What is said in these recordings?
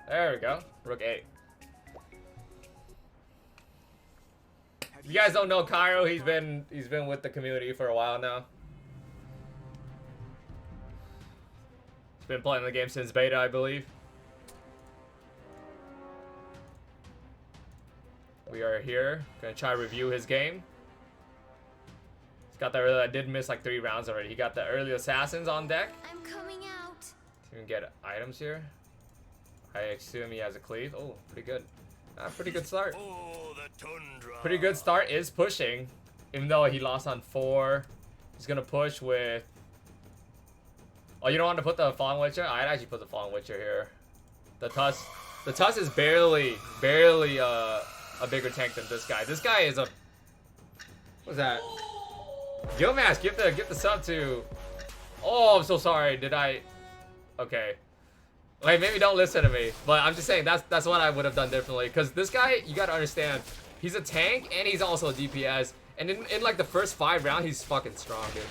There we go. Rook 8. If you guys don't know Cairo, he's been with the community for a while now. He's been playing the game since beta, I believe. We are here. Gonna try to review his game. He's got the early. I did miss like 3 rounds already. He got the early assassins on deck. I'm coming out. You can get items here. I assume he has a cleave. Oh, pretty good. Pretty good start. Oh, the tundra. Pretty good start is pushing. Even though he lost on 4. He's gonna push with... Oh, you don't want to put the Fallen Witcher? I'd actually put the Fallen Witcher here. The Tusk is barely a bigger tank than this guy. This guy is a... What's that? Gilmash, give the sub to... Oh, I'm so sorry. Did I... Okay. Like, maybe don't listen to me, but I'm just saying that's what I would have done differently. Because this guy, you gotta understand, he's a tank and he's also a DPS. And in like the first 5 rounds, he's fucking strong, dude.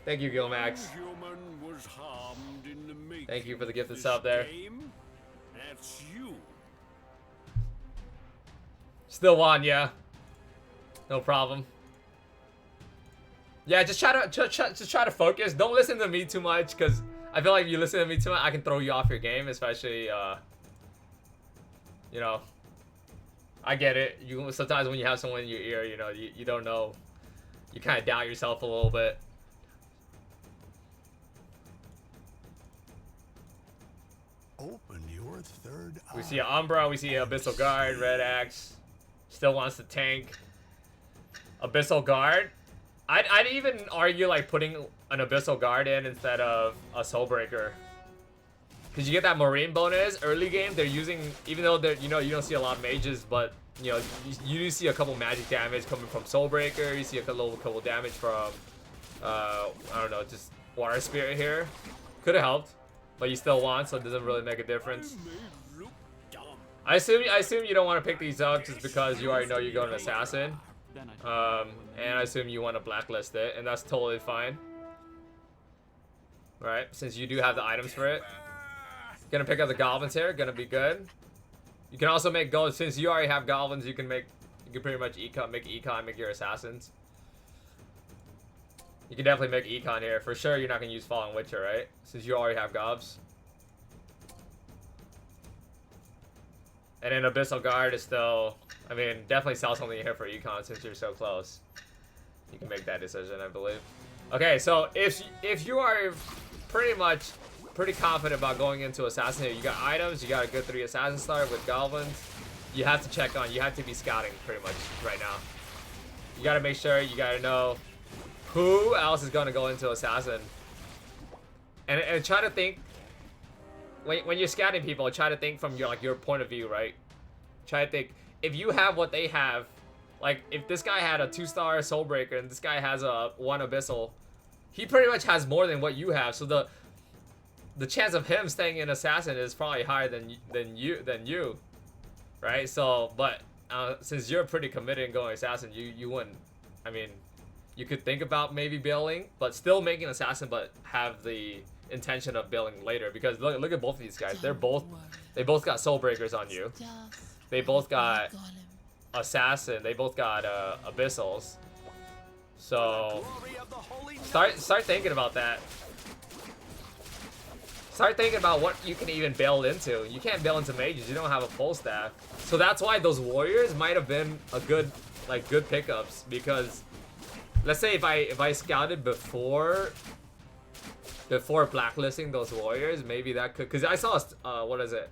Thank you, Gilmax. Thank you for the gifted sub there. That's you. Still won, yeah. No problem. Yeah, just try to focus. Don't listen to me too much, because I feel like if you listen to me too much, I can throw you off your game, especially, you know, I get it. Sometimes when you have someone in your ear, you know, you don't know. You kind of doubt yourself a little bit. Open your third eye. We see an Umbra, we see an Abyssal Guard, Red Axe. Still wants to tank. Abyssal Guard. I'd even argue like putting an Abyssal Guard in instead of a Soulbreaker. Because you get that Marine bonus. Early game, they're using, even though they're, you know, you don't see a lot of mages, but, you know, you do see a couple magic damage coming from Soulbreaker. You see a couple damage from, I don't know, just Water Spirit here. Could have helped, but you still want, so it doesn't really make a difference. I assume you don't want to pick these up just because you already know you're going to Assassin. And I assume you want to blacklist it, and that's totally fine. Right, since you do have the items for it. Gonna pick up the goblins here, gonna be good. You can also make gold, since you already have goblins, you can pretty much make your assassins. You can definitely make econ here. For sure you're not gonna use Fallen Witcher, right? Since you already have gobs. And then Abyssal Guard is still, I mean, definitely sell something here for econ since you're so close. You can make that decision, I believe. Okay, so if you are pretty confident about going into Assassin here, you got items, you got a good 3 Assassin start with goblins. You have to check on, you have to be scouting pretty much right now. You gotta make sure, you gotta know who else is gonna go into Assassin. And try to think, when you're scouting people, try to think from your point of view, right? Try to think, if you have what they have, like if this guy had a 2-star Soulbreaker and this guy has a 1 Abyssal, he pretty much has more than what you have. So the chance of him staying in Assassin is probably higher than you, right? So, but since you're pretty committed in going Assassin, you wouldn't. I mean, you could think about maybe building, but still making Assassin, but have the intention of building later. Because look at both of these guys. They both got Soulbreakers on you. They both got Assassin. They both got Abyssals. So start thinking about that. Start thinking about what you can even build into. You can't build into mages. You don't have a full staff. So that's why those warriors might have been a good pickups. Because let's say if I scouted before blacklisting those warriors, maybe that could. Because I saw what is it?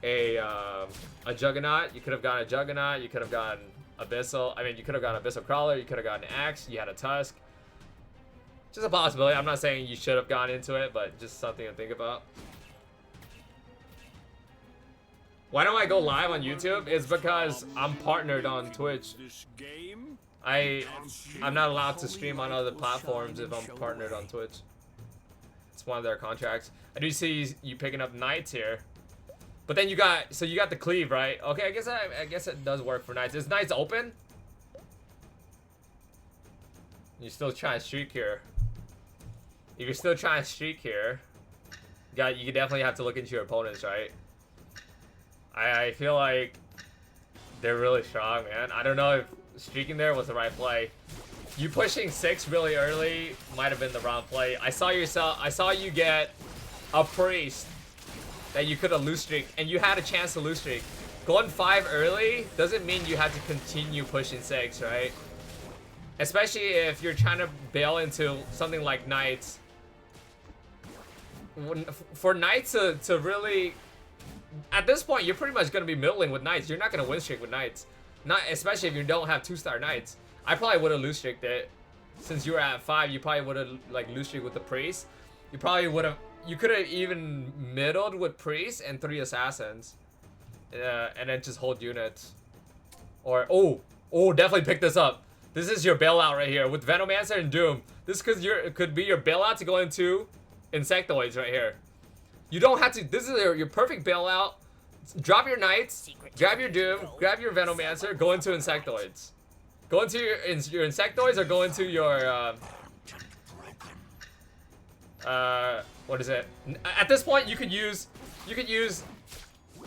A Juggernaut. You could have gotten a Juggernaut. You could have gotten Abyssal. I mean, you could have gotten Abyssal Crawler. You could have gotten an Axe. You had a Tusk. Just a possibility. I'm not saying you should have gone into it, but just something to think about. Why don't I go live on YouTube? It's because I'm partnered on Twitch. I'm not allowed to stream on other platforms if I'm partnered on Twitch. It's one of their contracts. I do see you picking up Knights here. But then you got the cleave, right? Okay, I guess it does work for Knights. Is Knights open? You're still trying to streak here. If you're still trying to streak here, You definitely have to look into your opponents, right? I feel like they're really strong, man. I don't know if streaking there was the right play. You pushing 6 really early might have been the wrong play. I saw you get a priest that you could have loose streak, and you had a chance to loose streak. Going 5 early doesn't mean you have to continue pushing 6, right? Especially if you're trying to bail into something like knights. For knights to really... At this point, you're pretty much going to be middling with knights. You're not going to win streak with knights. Not especially if you don't have 2-star knights. I probably would have loose streaked it. Since you were at 5, you probably would have like loose streaked with the priest. You probably would have... You could have even middled with priest and 3 assassins. And then just hold units. Or... Oh, definitely pick this up. This is your bailout right here. With Venomancer and Doom. This could be your bailout to go into Insectoids right here. You don't have to... This is your perfect bailout. Drop your Knights, grab your Doom, grab your Venomancer, go into Insectoids. Go into your Insectoids or go into your... what is it? At this point, you could use...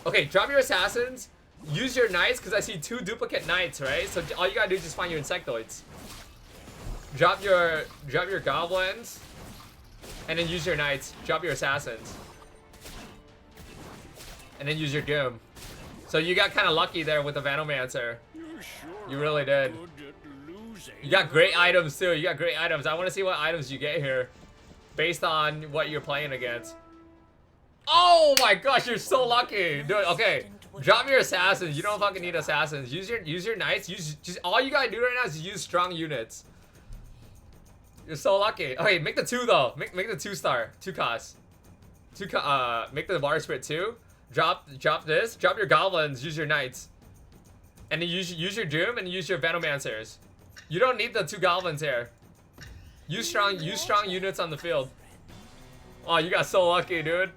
Okay, drop your Assassins. Use your Knights, because I see 2 duplicate Knights, right? So all you gotta do is just find your Insectoids. Drop your Goblins. And then use your Knights. Drop your Assassins. And then use your Doom. So you got kind of lucky there with the Venomancer. You really did. You got great items too. You got great items. I want to see what items you get here. Based on what you're playing against. Oh my gosh, you're so lucky. Dude, okay. Drop your Assassins. You don't fucking need Assassins. Use your Knights. Just all you gotta do right now is use strong units. You're so lucky. Okay, make the 2 though. Make the 2-star. 2 cost. Make the Water Spirit 2. Drop this. Drop your Goblins. Use your Knights. And then use your Doom and use your Venomancers. You don't need the 2 Goblins here. Use strong units on the field. Oh, you got so lucky, dude.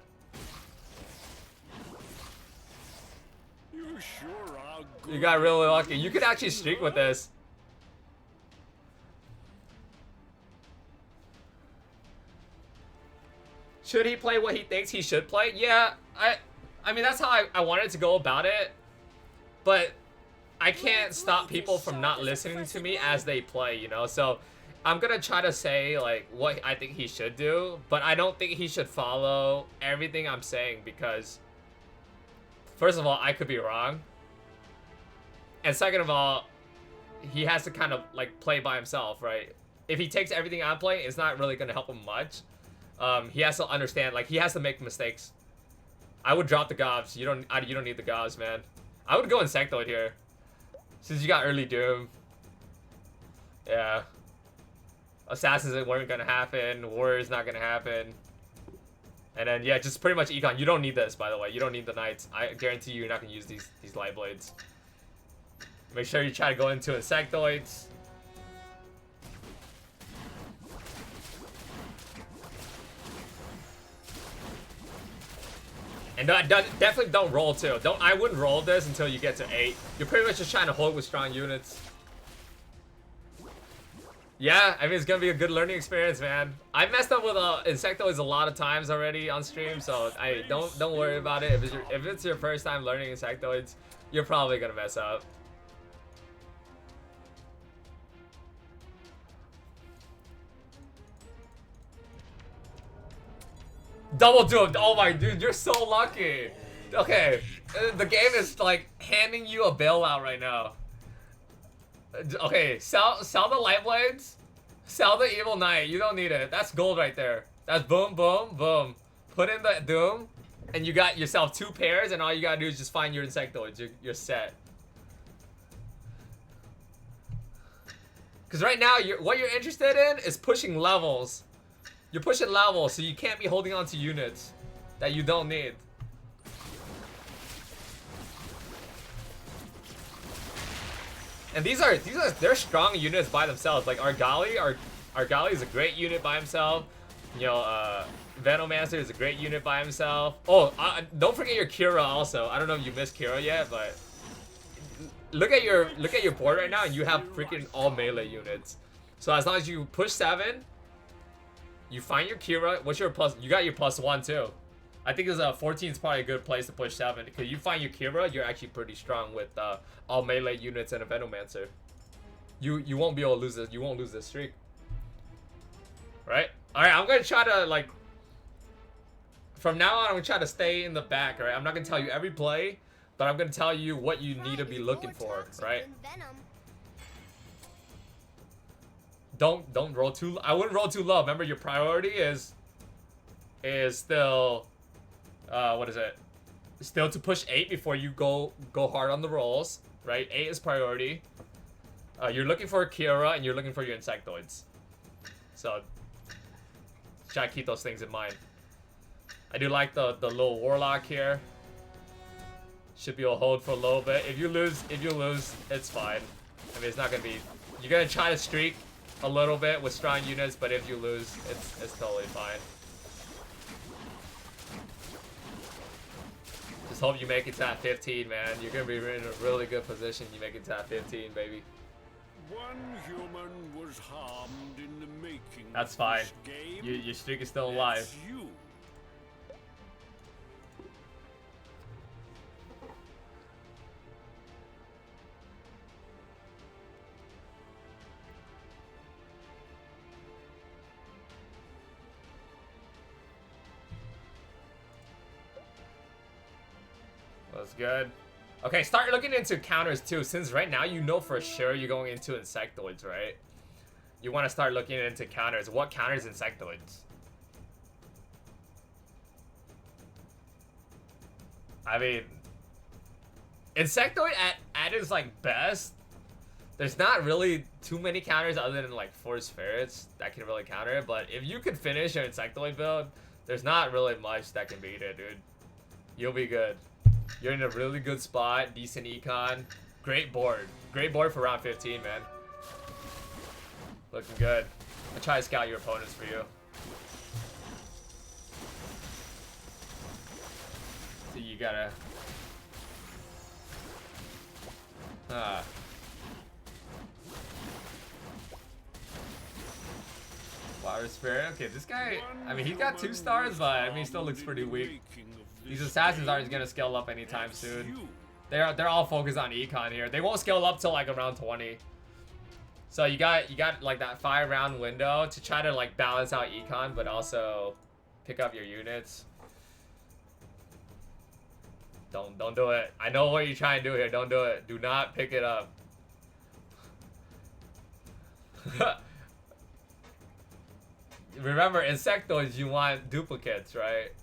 You got really lucky. You could actually streak with this. Should he play what he thinks he should play? Yeah, I mean, that's how I wanted to go about it. But I can't stop people from not listening to me as they play, you know? So I'm gonna try to say, like, what I think he should do. But I don't think he should follow everything I'm saying because... First of all, I could be wrong. And second of all, he has to kind of, like, play by himself, right? If he takes everything I'm playing, it's not really gonna help him much. He has to understand, like, he has to make mistakes. I would drop the Gobs. You don't need the Gobs, man. I would go Insectoid here. Since you got early Doom. Yeah. Assassins weren't gonna happen. Warrior's not gonna happen. And then, yeah, just pretty much Econ. You don't need this, by the way. You don't need the Knights. I guarantee you're not gonna use these Light Blades. Make sure you try to go into Insectoids. And definitely don't roll too. I wouldn't roll this until you get to 8. You're pretty much just trying to hold with strong units. Yeah, I mean it's gonna be a good learning experience, man. I messed up with Insectoids a lot of times already on stream, so don't worry about it. If it's your first time learning Insectoids, you're probably gonna mess up. Double Doom. Oh my dude, you're so lucky. Okay, the game is like handing you a bailout right now. Okay, sell the Light Blades, sell the Evil Knight. You don't need it. That's gold right there. That's boom, boom, boom. Put in the Doom, and you got yourself 2 pairs, and all you gotta do is just find your Insectoids. You're set. Because right now, what you're interested in is pushing levels. You're pushing levels, so you can't be holding on to units that you don't need. And they're strong units by themselves. Like Argali is a great unit by himself. You know, Venomancer is a great unit by himself. Oh, don't forget your Kira also. I don't know if you missed Kira yet, but look at your board right now, and you have freaking all melee units. So as long as you push 7. You find your Kira. What's your plus? You got your +1 too. I think it's 14 is probably a good place to push 7 because you find your Kira, you're actually pretty strong with all melee units and a Venomancer. You won't be able to lose this. You won't lose this streak. Right? Alright, I'm gonna try to like from now on I'm gonna try to stay in the back, right? I'm not gonna tell you every play, but I'm gonna tell you what you need to be looking for, right? Don't roll too I wouldn't roll too low. Remember your priority is still what is it? Still to push 8 before you go hard on the rolls, right? 8 is priority. You're looking for Kira and you're looking for your Insectoids. So try to keep those things in mind. I do like the little Warlock here. Should be able to hold for a little bit. If you lose, it's fine. I mean, it's not gonna be. You're gonna try to streak a little bit with strong units, but if you lose, it's totally fine. Just hope you make it to that 15, man. You're gonna be in a really good position. You make it to that 15, baby. One human was harmed in the making. That's fine. Of this game. Your streak is still alive. That's you. That's good. Okay, start looking into counters too, since right now you know for sure you're going into Insectoids, right? You want to start looking into counters. What counters Insectoids? I mean, Insectoid at its like best, there's not really too many counters other than like Force Ferrets that can really counter it, but if you could finish your Insectoid build, there's not really much that can beat it, dude. You'll be good. You're in a really good spot, decent econ, great board. Great board for round 15, man. Looking good. I'll try to scout your opponents for you. So you gotta... Water Spirit. Okay, this guy... I mean, he's got 2 stars, but I mean, he still looks pretty weak. These assassins aren't gonna scale up anytime soon. They're all focused on econ here. They won't scale up till like around 20. So you got like that 5-round window to try to like balance out econ, but also pick up your units. Don't do it. I know what you're trying to do here. Don't do it. Do not pick it up. Remember, Insectoids, you want duplicates, right?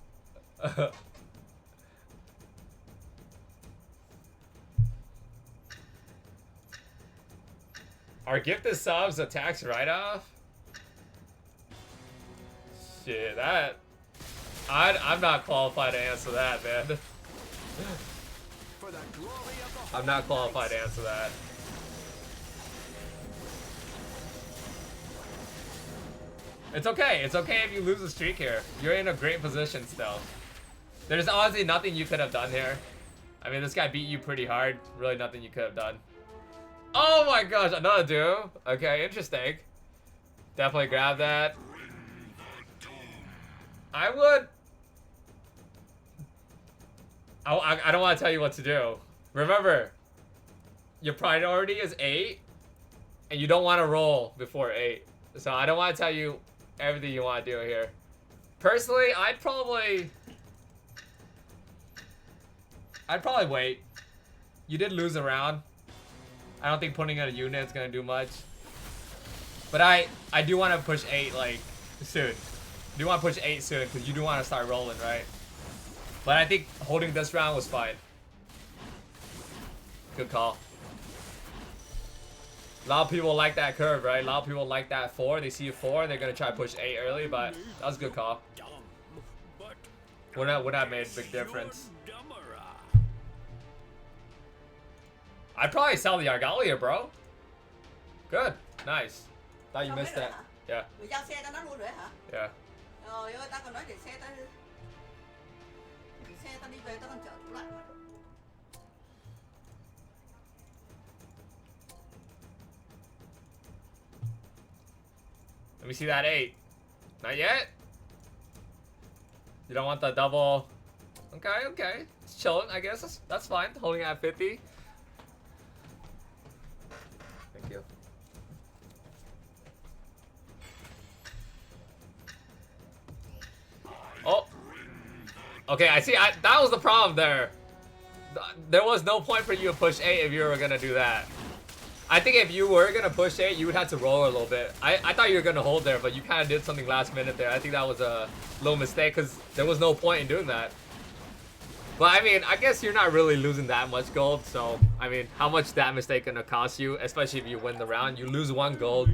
Our gifted subs attacks right off? Shit, that... I'm not qualified to answer that, man. I'm not qualified to answer that. It's okay. It's okay if you lose a streak here. You're in a great position still. There's honestly nothing you could have done here. I mean, this guy beat you pretty hard. Really nothing you could have done. Oh my gosh, another duo. Okay, interesting. Definitely grab that. I would... I don't want to tell you what to do. Remember, your priority is 8, and you don't want to roll before 8. So I don't want to tell you everything you want to do here. Personally, I'd probably wait. You did lose a round. I don't think putting in a unit is gonna do much. But I do want to push 8 like soon. I do want to push 8 soon because you do want to start rolling, right? But I think holding this round was fine. Good call. A lot of people like that curve, right? A lot of people like that 4. They see a 4, they're gonna try to push 8 early, but that was a good call. Would have made a big difference. I'd probably sell the Argalia, bro. Good. Nice. Thought you missed that. Yeah. Yeah. Let me see that 8. Not yet? You don't want the double Okay. It's chilling, I guess. That's fine. Holding at 50. Thank you. Oh. Okay, I see. That was the problem there. There was no point for you to push 8 if you were gonna do that. I think if you were gonna push 8, you would have to roll a little bit. I thought you were gonna hold there, but you kind of did something last minute there. I think that was a little mistake because there was no point in doing that. But I mean, I guess you're not really losing that much gold. So I mean, how much that mistake gonna cost you? Especially if you win the round, you lose 1 gold.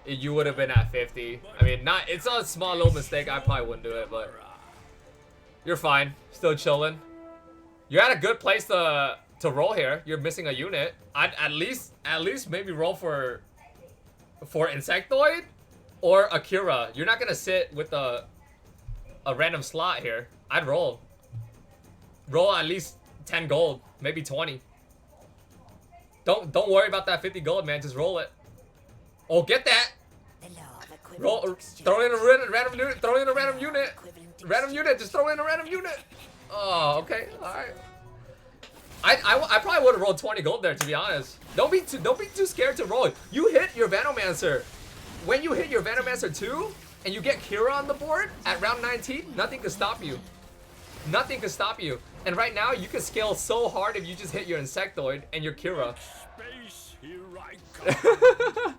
You would have been at 50. I mean, it's a small little mistake. I probably wouldn't do it, but you're fine. Still chilling. You're at a good place to roll here. You're missing a unit. I'd at least maybe roll for Insectoid or Akira. You're not gonna sit with a random slot here. I'd roll at least 10 gold, maybe 20. Don't worry about that 50 gold, man. Just roll it. Oh, get that. Roll, throw in a random unit. Throw in a random unit. Random unit. Just throw in a random unit. Oh, okay. All right. I probably would have rolled 20 gold there, to be honest. Don't be too scared to roll. You hit your Vanomancer. When you hit your Vanomancer 2 and you get Kira on the board at round 19, nothing can stop you. Nothing can stop you. And right now, you can scale so hard if you just hit your Insectoid and your Kira. Space, here I come.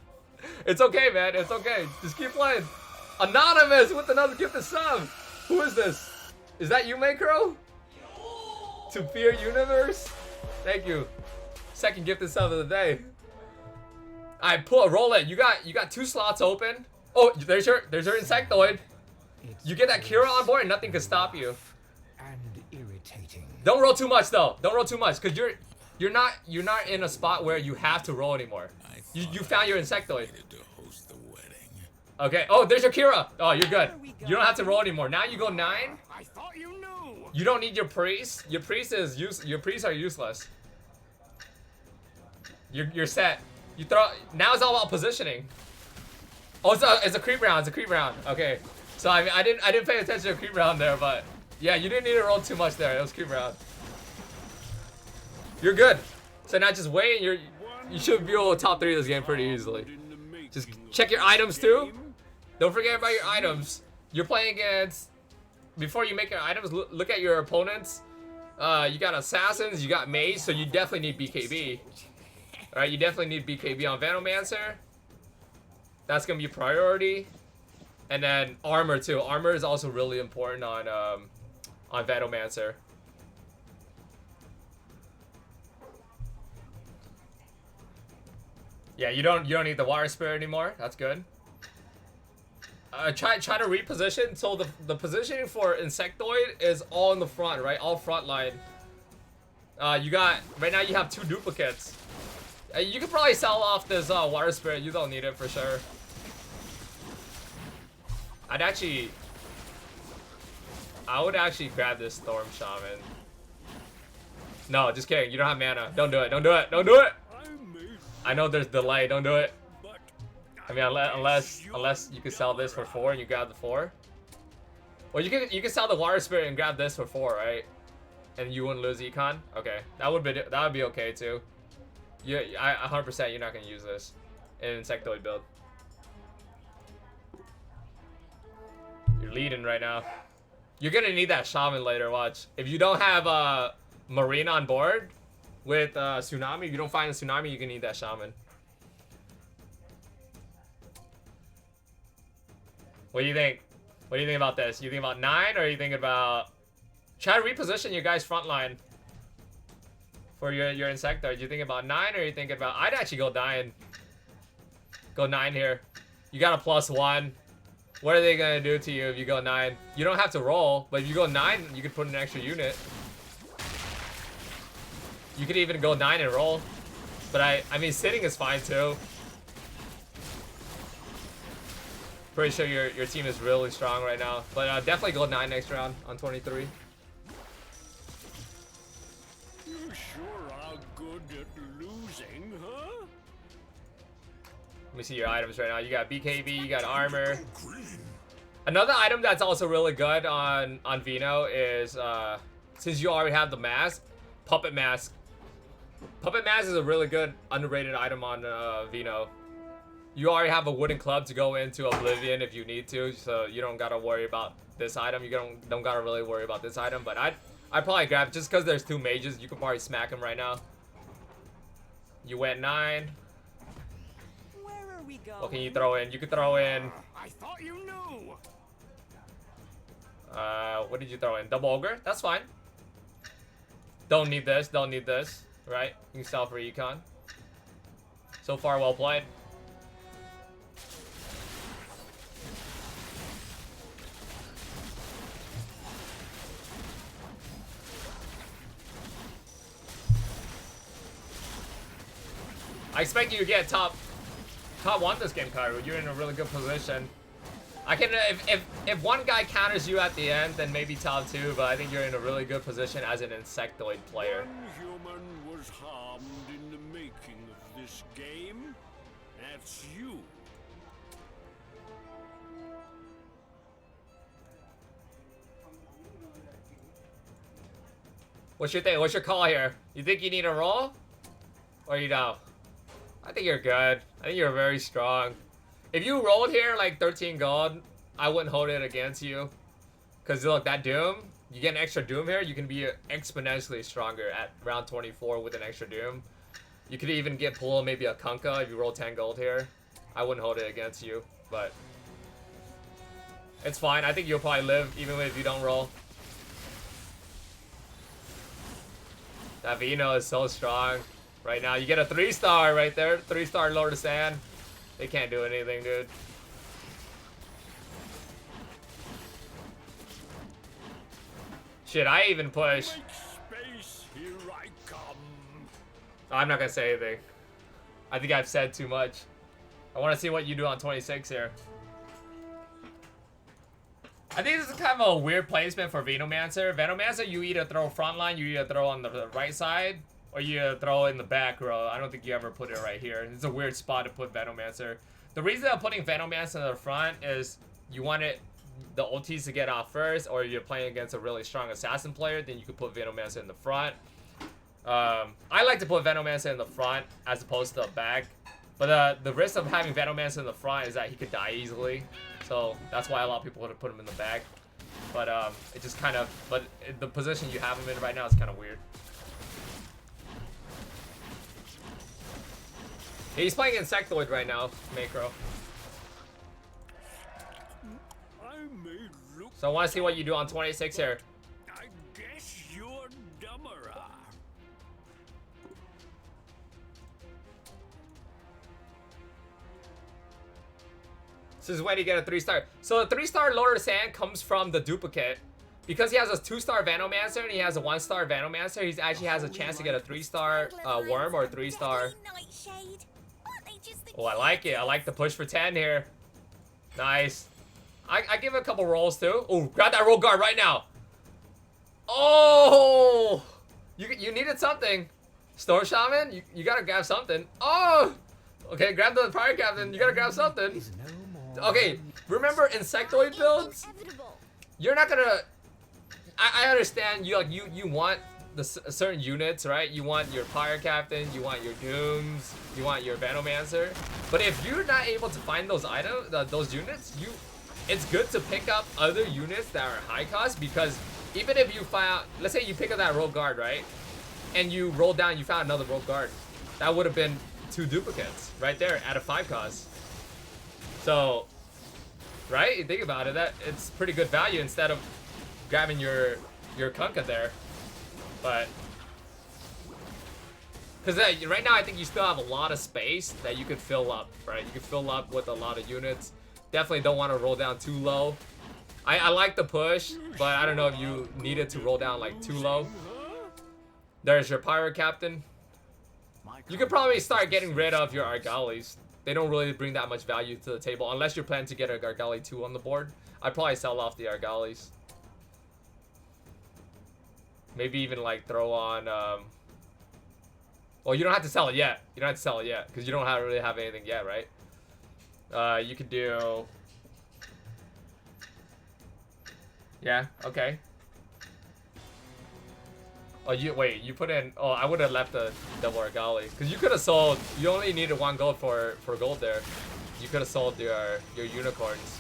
It's okay, man. It's okay. Just keep playing. Anonymous with another gifted sub. Who is this? Is that you, Macro? To Fear Universe? Thank you. Second gifted sub of the day. Alright, roll it. You got 2 slots open. Oh, there's your Insectoid. You get that Kira on board and nothing can stop you. And irritating. Don't roll too much though. Don't roll too much, because you're not in a spot where you have to roll anymore. You found your Insectoid. Okay. Oh, there's your Kira. Oh, you're good. You don't have to roll anymore. Now you go 9. I thought you knew. You don't need your priest. Your priests are useless. You're set. You throw. Now it's all about positioning. Oh, it's a creep round. It's a creep round. Okay. So I mean, I didn't pay attention to creep round there, but yeah, you didn't need to roll too much there. It was creep round. You're good. So now just wait. You should be able to top 3 this game pretty easily. Just check your items too. Don't forget about your items. You're playing against. Before you make your items, look at your opponents. You got assassins, you got mage, so you definitely need BKB. All right, you definitely need BKB on Vanomancer. That's gonna be priority. And then armor too. Armor is also really important on Vanomancer. Yeah, you don't need the water spirit anymore. That's good. Try to reposition. So the positioning for Insectoid is all in the front, right? All front line. You got right now. You have 2 duplicates. You could probably sell off this water spirit. You don't need it for sure. I would actually grab this Storm Shaman. No, just kidding. You don't have mana. Don't do it. Don't do it. Don't do it. I know there's delay. Don't do it. I mean, unless you could sell this for 4 and you grab the 4. Well, you can sell the water spirit and grab this for 4, right? And you wouldn't lose econ. Okay, that would be okay too. Yeah, 100% you're not gonna use this in Insectoid build. You're leading right now. You're gonna need that shaman later. Watch. If you don't have Marine on board with Tsunami, if you don't find a Tsunami, you can need that shaman. What do you think? What do you think about this? You think about 9, or you think about try to reposition your guys' front line for your Insectoid? Do you think about 9, or you think about? I'd actually go 9. Go 9 here. You got a +1. What are they gonna do to you if you go 9? You don't have to roll, but if you go 9, you could put an extra unit. You could even go 9 and roll. But I mean, sitting is fine too. Pretty sure your team is really strong right now. But definitely go 9 next round on 23. You sure are good at losing, huh? Let me see your items right now. You got BKB, you got armor. Another item that's also really good on Vino is since you already have the mask, Puppet Mask. Puppet Mask is a really good underrated item on Vino. You already have a wooden club to go into Oblivion if you need to, so you don't gotta worry about this item. You don't gotta really worry about this item, but I'd probably grab, just because there's 2 mages, you can probably smack him right now. You went 9. Where are we going? What can you throw in? You could throw in, I thought you knew. what did you throw in? Double Ogre? That's fine. Don't need this, right? You can sell for econ. So far, well played. I expect you to get top 1 this game, Kairu. You're in a really good position. I can, if one guy counters you at the end, then maybe top 2, but I think you're in a really good position as an Insectoid player. One human was harmed in the making of this game. That's you. What's your thing? What's your call here? You think you need a roll? Or you don't? I think you're good. I think you're very strong. If you rolled here like 13 gold, I wouldn't hold it against you. Because look, that Doom, you get an extra Doom here, you can be exponentially stronger at round 24 with an extra Doom. You could even get pull maybe a Kunkka if you roll 10 gold here. I wouldn't hold it against you, but it's fine. I think you'll probably live even if you don't roll. That Vino is so strong. Right now, you get a 3-star right there. 3-star Lord of Sand. They can't do anything, dude. Shit, I even push. Make space, here I come. I'm not gonna say anything. I think I've said too much. I want to see what you do on 26 here. I think this is kind of a weird placement for Venomancer. Venomancer, you either throw frontline, you either throw on the right side, or you throw in the back row. I don't think you ever put it right here. It's a weird spot to put Venomancer. The reason I'm putting Venomancer in the front is you want the ultis to get off first, or you're playing against a really strong assassin player, then you could put Venomancer in the front. I like to put Venomancer in the front as opposed to the back. But the risk of having Venomancer in the front is that he could die easily. So that's why a lot of people would put him in the back. But it just kind of, the position you have him in right now is kind of weird. Yeah, he's playing Insectoid right now, Macro. I may look. So I want to see what you do on 26 here. I guess you're dumber. This is when you get a 3-star. So the 3-star Lord of Sand comes from the duplicate. Because he has a 2-star Venomancer and he has a 1-star Venomancer, he actually has a chance to get a 3-star Worm or a 3-star. Oh, I like it. I like the push for 10 here. Nice. I give it a couple rolls too. Oh, grab that roll guard right now. Oh! You needed something. Storm Shaman, you gotta grab something. Oh! Okay, grab the Fire Captain. You gotta grab something. Okay, remember Insectoid builds? You're not gonna. I understand you want the certain units, right? You want your Fire Captain, you want your Dooms, you want your Venomancer. But if you're not able to find those items, those units, it's good to pick up other units that are high cost, because even if you find, let's say you pick up that Rogue Guard, right? And you roll down, you found another Rogue Guard. That would have been 2 duplicates right there at a 5 cost. So, right? You think about it, that it's pretty good value instead of grabbing your Kunkka there. But because right now I think you still have a lot of space that you could fill up, right? You could fill up with a lot of units. Definitely don't want to roll down too low. I like the push, but I don't know if you needed to roll down like too low. There's your Pirate Captain. You could probably start getting rid of your Argalis. They don't really bring that much value to the table unless you're planning to get a Argali 2 on the board. I'd probably sell off the Argalis. Maybe even like throw on well, you don't have to sell it yet. You don't have to sell it yet because you don't really have anything yet, right? You could do, yeah, okay. Oh, you put in. Oh, I would have left the double Argali because you could have sold. You only needed 1 gold for gold there. You could have sold your unicorns.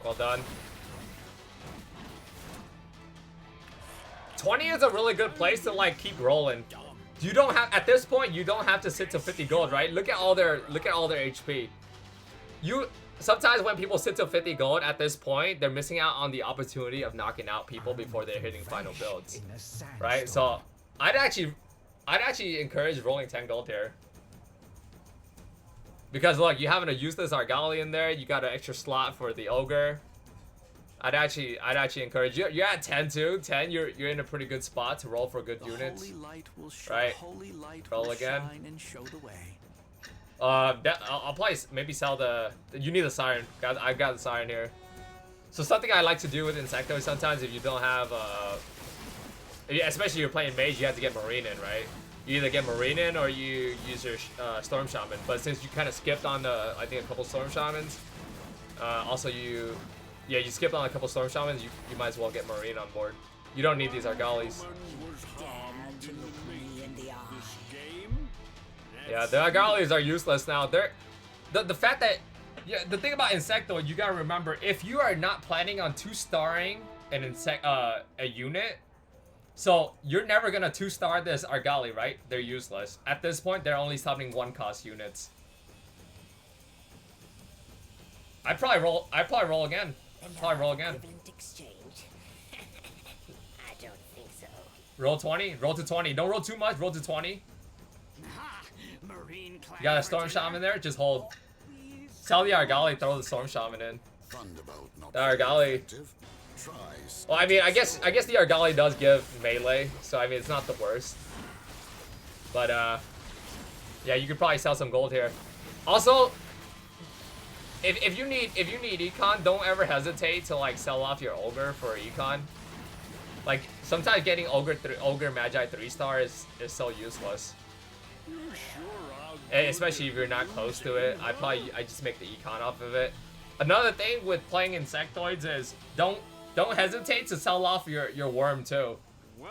Well done. 20 is a really good place to like keep rolling. You don't have at this point. You don't have to sit to 50 gold, right? Look at all their HP. You sometimes when people sit to 50 gold at this point, they're missing out on the opportunity of knocking out people before they're hitting final builds, right? So I'd actually encourage rolling 10 gold here. Because look, you having a useless Argali in there, you got an extra slot for the ogre. I'd actually encourage you. You're at 10 too. 10, you're in a pretty good spot to roll for good units. Right. Roll again. I'll probably maybe sell the. You need the siren. I've got the siren here. So something I like to do with Insectoid sometimes, if you don't have, especially if you're playing mage, you have to get marine in, right? You either get marine in or you use your storm shaman. But since you kind of skipped on the, I think a couple storm shamans, also you skipped on a couple storm shamans, you might as well get marine on board. You don't need these Argalis. Yeah, the Argalis are useless now. They're the fact that the thing about Insectoid, you gotta remember, if you are not planning on 2-starring a unit. So you're never gonna 2-star this Argali, right? They're useless. At this point, they're only summoning 1-cost units. I'd probably roll again. Probably roll again. Exchange. I don't think so. Roll 20. Roll to 20. Don't roll too much. Roll to 20. You got a storm shaman there. Just hold. Tell the Argali throw the storm shaman in. The Argali. Well, I mean, I guess the Argali does give melee, so I mean it's not the worst. But yeah, you could probably sell some gold here. Also, if you need econ, don't ever hesitate to like sell off your ogre for econ. Like sometimes getting ogre magi 3-star is so useless. And especially if you're not close to it. I just make the econ off of it. Another thing with playing Insectoids is don't hesitate to sell off your worm too.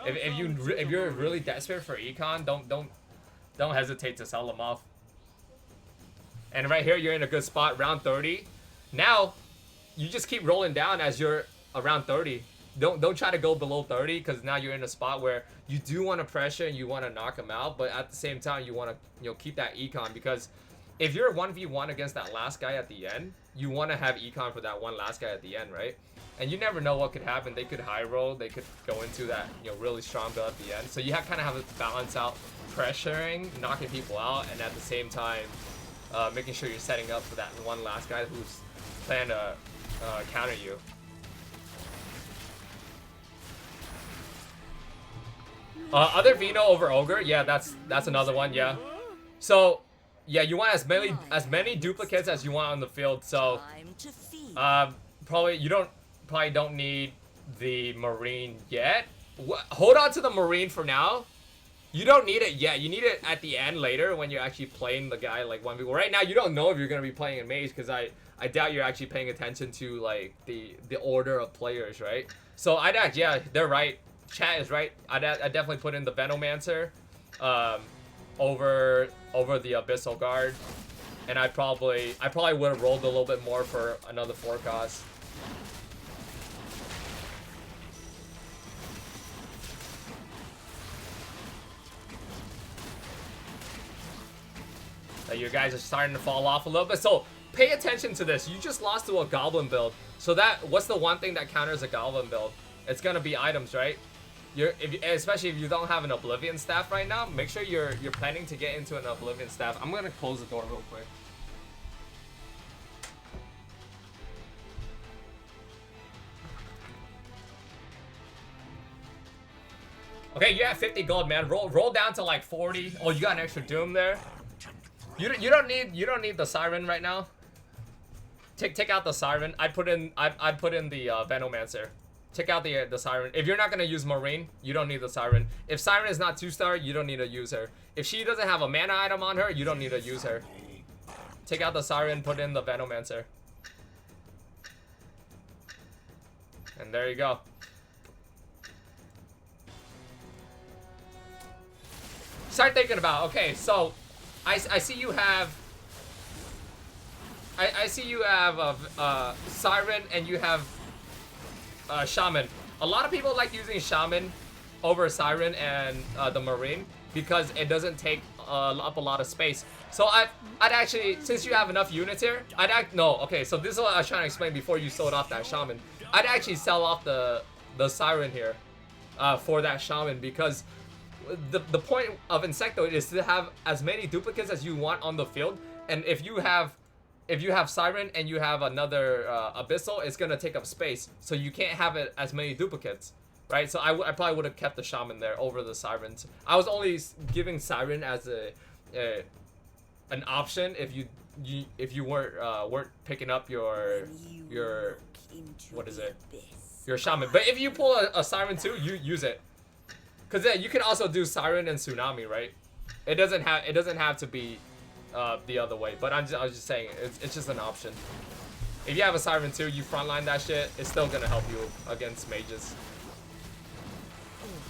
If you're really desperate for econ, don't hesitate to sell them off. And right here, you're in a good spot, round 30. Now, you just keep rolling down as you're around 30. Don't try to go below 30 because now you're in a spot where you do want to pressure and you want to knock them out, but at the same time you want to keep that econ, because if you're 1v1 against that last guy at the end, you want to have econ for that one last guy at the end, right? And you never know what could happen. They could high roll, they could go into that really strong build at the end. So you kind of have to balance out pressuring, knocking people out, and at the same time making sure you're setting up for that one last guy who's planning to counter you. Other Vino over Ogre, yeah, that's another one, yeah. So, yeah, you want as many duplicates as you want on the field. So, probably don't need the Marine yet. Hold on to the Marine for now. You don't need it yet. You need it at the end later when you're actually playing the guy like 1v1. Right now, you don't know if you're gonna be playing in Mage because I doubt you're actually paying attention to like the order of players, right? So yeah, they're right. Chat is right. I definitely put in the Venomancer over the Abyssal Guard, and I probably would have rolled a little bit more for another 4-cost. You guys are starting to fall off a little bit, so pay attention to this. You just lost to a Goblin build, so what's the one thing that counters a Goblin build? It's gonna be items, right? Especially if you don't have an Oblivion staff right now, make sure you're planning to get into an Oblivion staff. I'm gonna close the door real quick. Okay, you have 50 gold, man. Roll down to like 40. Oh, you got an extra Doom there. You don't need the Siren right now. Take out the Siren. I'd put in the Venomancer. check out the Siren. If you're not gonna use Marine, you don't need the Siren. If Siren is not 2-star, you don't need to use her. If she doesn't have a mana item on her, you don't need to use her. Take out the Siren, put in the Venomancer. And there you go. Start thinking about, okay, so I see you have I see you have a Siren and you have Shaman. A lot of people like using Shaman over Siren and the Marine because it doesn't take up a lot of space. So I'd actually, since you have enough units here, okay, so this is what I was trying to explain before you sold off that Shaman. I'd actually sell off the Siren here for that Shaman, because the point of Insectoid is to have as many duplicates as you want on the field, and if you have Siren and you have another Abyssal, it's gonna take up space, so you can't have it as many duplicates, right? So I probably would have kept the Shaman there over the Sirens. I was only giving Siren as an option if you weren't picking up your what is it? Your Shaman. But if you pull a Siren too, you use it. Cause yeah, you can also do Siren and Tsunami, right? It doesn't have to be the other way. But I was just saying, it's just an option. If you have a Siren too, you frontline that shit, it's still gonna help you against mages.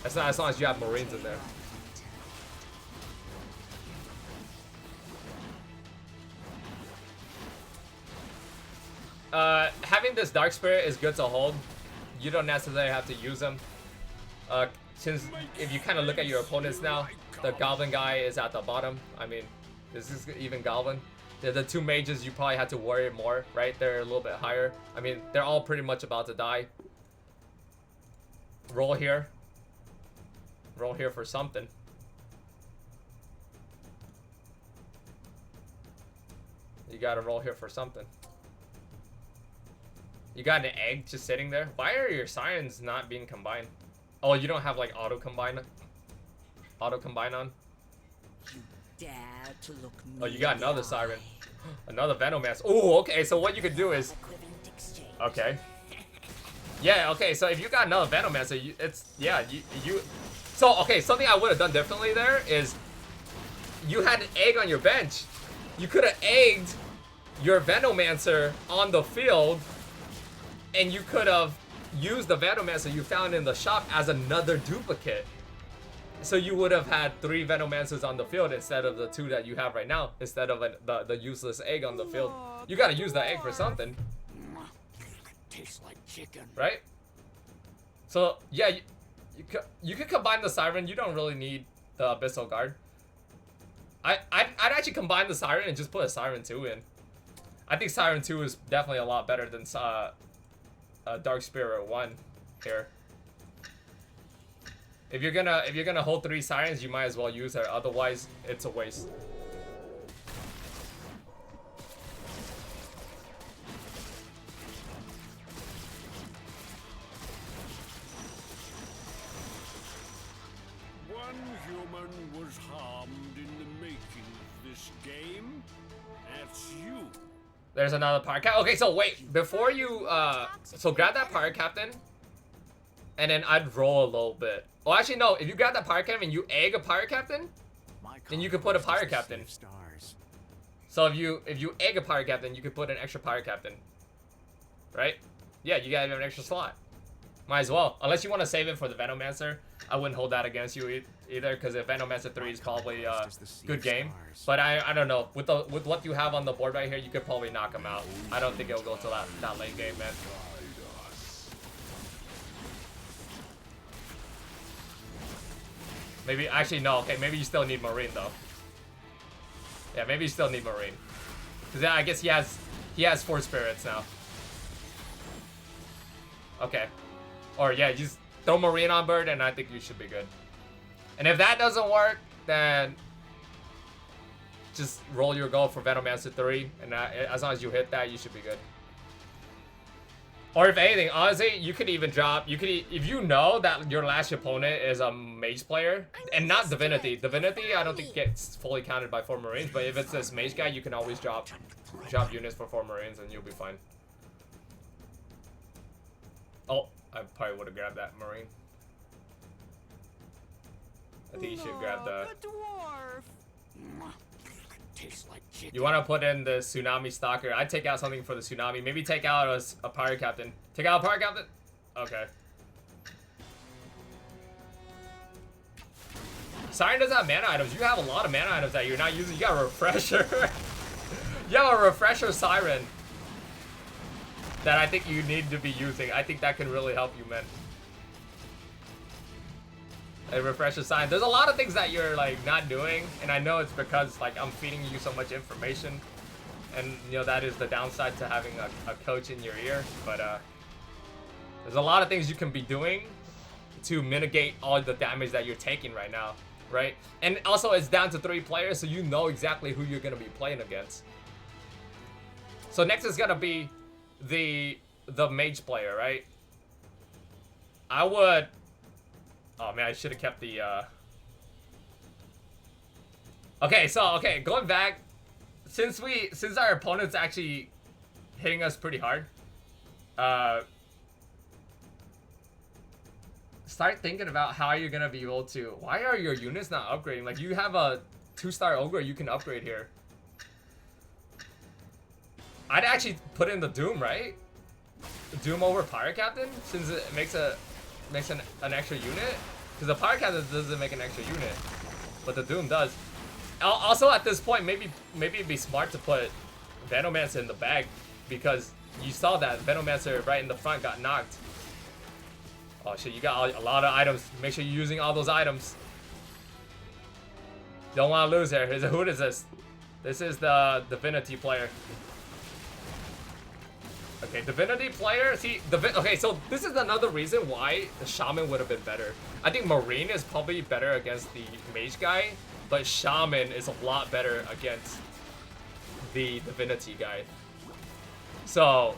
As long as you have Marines in there. Having this Dark Spirit is good to hold. You don't necessarily have to use them. Since if you kind of look at your opponents now, the Goblin guy is at the bottom. I mean, this is even Goblin. The two mages you probably have to worry more, right? They're a little bit higher. I mean, they're all pretty much about to die. Roll here. Roll here for something. You gotta roll here for something. You got an egg just sitting there? Why are your Sirens not being combined? Oh, you don't have like auto combine on? You dare to look me Oh, you got in the another eye. Siren. Another Venomancer. Oh, okay, so what you could do is... Equivalent exchange. Okay. Yeah, okay, so if you got another Venomancer, you... So, okay, something I would have done differently there is... You had an egg on your bench. You could have egged your Venomancer on the field, and you could have used the Venomancer you found in the shop as another duplicate. So you would have had 3 Venomancers on the field instead of the 2 that you have right now, instead of the useless egg on the field. You gotta use that egg for something. Tastes like chicken. Right? So, yeah, you could combine the Siren. You don't really need the Abyssal Guard. I'd actually combine the Siren and just put a Siren 2 in. I think Siren 2 is definitely a lot better than Dark Spirit 1 here. If you're gonna hold 3 Sirens, you might as well use her. Otherwise, it's a waste. One human was harmed in the making of this game. That's you. There's another Pirate Captain. Okay, so wait, before you so grab that Pirate Captain, and then I'd roll a little bit. Oh, actually no, if you grab that Pirate Captain and you egg a Pirate Captain, then you could put a Pirate Captain. So if you egg a Pirate Captain, you could put an extra Pirate Captain. Right? Yeah, you gotta have an extra slot. Might as well. Unless you want to save it for the Venomancer. I wouldn't hold that against you either, because if Venomancer 3 is probably a good game. But I don't know. With what you have on the board right here, you could probably knock him out. I don't think it'll go to that late game, man. Maybe, actually, no. Okay, maybe you still need Marine, though. Yeah, maybe you still need Marine. Because I guess he has 4 spirits now. Okay. Or, yeah, just throw Marine on Bird, and I think you should be good. And if that doesn't work, then just roll your goal for Venomancer 3, and as long as you hit that, you should be good. Or if anything, honestly, you could even drop, if you know that your last opponent is a mage player, and not Divinity. Divinity, I don't think gets fully counted by 4 Marines, but if it's this mage guy, you can always drop units for 4 Marines, and you'll be fine. Oh, I probably would have grabbed that Marine. I think you should grab the... A dwarf. Tastes like chicken. You want to put in the Tsunami Stalker. I'd take out something for the Tsunami. Maybe take out a Pirate Captain. Take out a Pirate Captain? Okay. Siren doesn't have mana items. You have a lot of mana items that you're not using. You got a Refresher. You have a Refresher Siren that I think you need to be using. I think that can really help you, man. A Refresher Siren. There's a lot of things that you're like not doing, and I know it's because like I'm feeding you so much information, and you know that is the downside to having a coach in your ear. But there's a lot of things you can be doing to mitigate all the damage that you're taking right now, right? And also it's down to 3 players, so you know exactly who you're gonna be playing against. So next is gonna be the mage player, right? I would... Oh man, I should have kept the Okay, so going back, since our opponent's actually hitting us pretty hard, start thinking about how you're gonna be able to... Why are your units not upgrading? Like, you have a 2-star ogre you can upgrade here. I'd actually put in the Doom, right? Doom over Pirate Captain, since it makes an extra unit. Because the Pirate Captain doesn't make an extra unit, but the Doom does. Also, at this point, maybe it'd be smart to put Venomancer in the bag, because you saw that Venomancer right in the front got knocked. Oh shit, you got a lot of items. Make sure you're using all those items. Don't want to lose here. Who is this? This is the Divinity player. Okay, Divinity player. See, okay, so this is another reason why the Shaman would have been better. I think Marine is probably better against the Mage guy, but Shaman is a lot better against the Divinity guy. So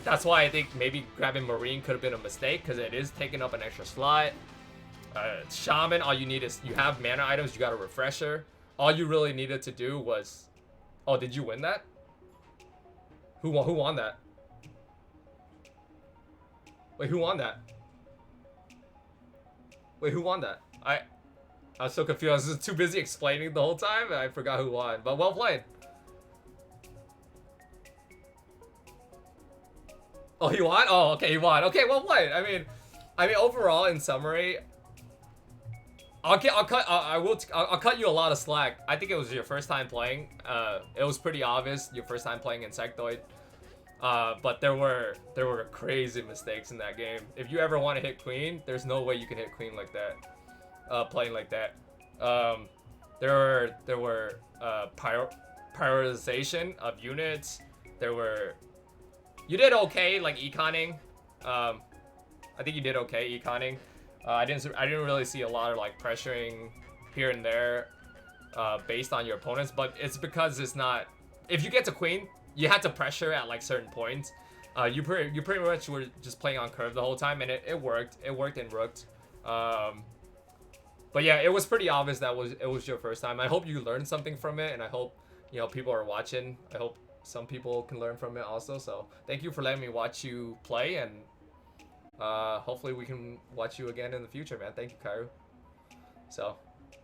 that's why I think maybe grabbing Marine could have been a mistake, because it is taking up an extra slot. Shaman, all you need is, you have mana items, you got a Refresher. All you really needed to do was... Oh, did you win that? Who won that? Wait, who won that? Wait, who won that? I was so confused. I was just too busy explaining the whole time, and I forgot who won. But well played. Oh, he won? Oh, okay, he won. Okay, well played. I mean, overall, in summary, I'll cut you a lot of slack. I think it was your first time playing. It was pretty obvious your first time playing Insectoid. But there were crazy mistakes in that game. If you ever want to hit Queen, there's no way you can hit Queen like that. Playing like that. There were prioritization of units. You did okay, like econing. I think you did okay econing. I didn't really see a lot of like pressuring here and there, based on your opponents. But it's because it's not. If you get to Queen, you had to pressure at like certain points. You pretty much were just playing on curve the whole time, and it worked. It worked in Rooked. But yeah, it was pretty obvious that it was your first time. I hope you learned something from it, and I hope people are watching. I hope some people can learn from it also. So thank you for letting me watch you play, and hopefully we can watch you again in the future, man. Thank you, Kairu. So.